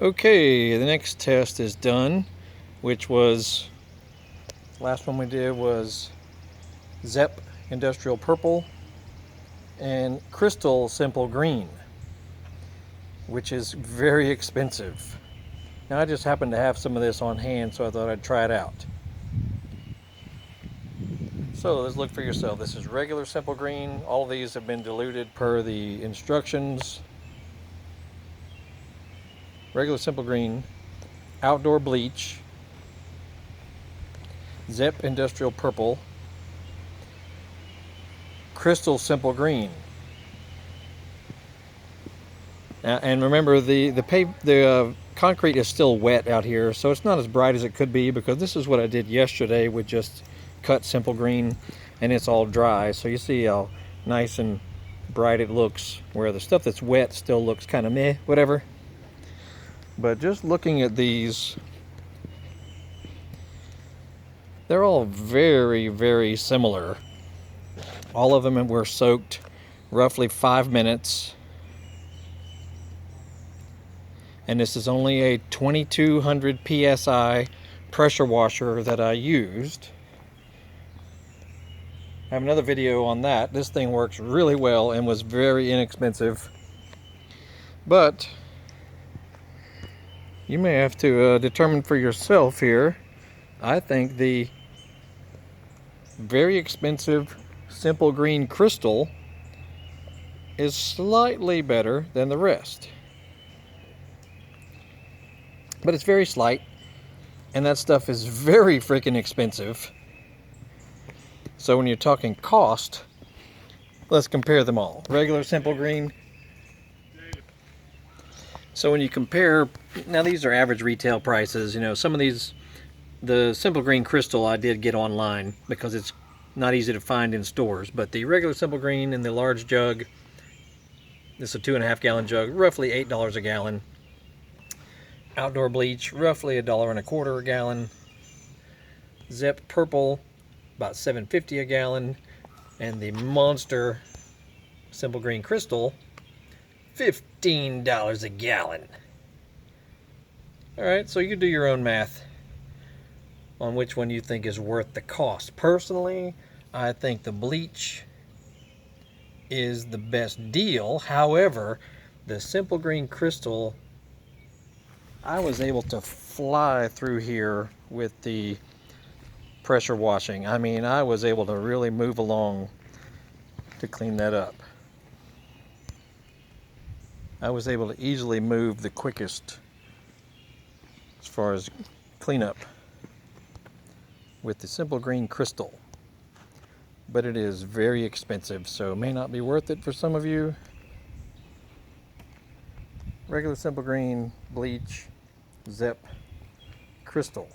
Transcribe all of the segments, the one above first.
Okay, the next test is done, which was, last one we did was ZEP Industrial Purple and Crystal Simple Green, which is very expensive. Now I just happened to have some of this on hand, so I thought I'd try it out. So let's look for yourself. This is regular Simple Green. All of these have been diluted per the instructions. Regular Simple Green, Outdoor Bleach, ZEP Industrial Purple, Crystal Simple Green. And remember, the concrete is still wet out here, so it's not as bright as it could be, because this is what I did yesterday with just cut Simple Green, and it's all dry. So you see how nice and bright it looks, where the stuff that's wet still looks kind of meh, whatever. But just looking at these, they're all very, very similar. All of them were soaked roughly 5 minutes. And this is only a 2200 PSI pressure washer that I used. I have another video on that. This thing works really well and was very inexpensive. But you may have to determine for yourself here. I think the very expensive Simple Green Crystal is slightly better than the rest. But it's very slight, and that stuff is very freaking expensive. So when you're talking cost, let's compare them all. Regular Simple Green. So when you compare, now these are average retail prices. You know, some of these, the Simple Green Crystal I did get online because it's not easy to find in stores. But the regular Simple Green in the large jug, this is a 2.5 gallon jug, roughly $8 a gallon. Outdoor Bleach, roughly $1.25 a gallon. ZEP Purple, about $7.50 a gallon. And the Monster Simple Green Crystal, $15 a gallon. Alright, so you do your own math on which one you think is worth the cost. Personally, I think the bleach is the best deal. However, the Simple Green Crystal, I was able to fly through here with the pressure washing. I mean, I was able to really move along to clean that up. I was able to easily move the quickest as far as cleanup with the Simple Green Crystal. But it is very expensive, so it may not be worth it for some of you. Regular Simple Green, Bleach, ZEP, Crystal.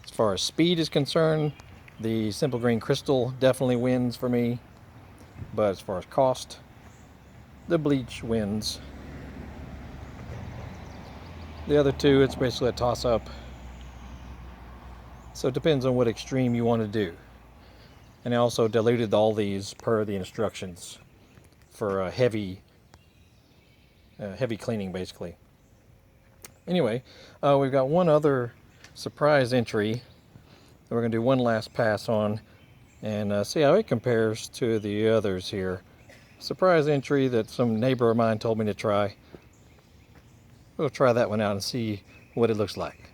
As far as speed is concerned, the Simple Green Crystal definitely wins for me. But as far as cost, the Bleach wins. The other two, it's basically a toss-up. So it depends on what extreme you want to do. And I also diluted all these per the instructions for heavy cleaning, basically. Anyway, we've got one other surprise entry that we're going to do one last pass on and see how it compares to the others here. Surprise entry that some neighbor of mine told me to try. We'll try that one out and see what it looks like.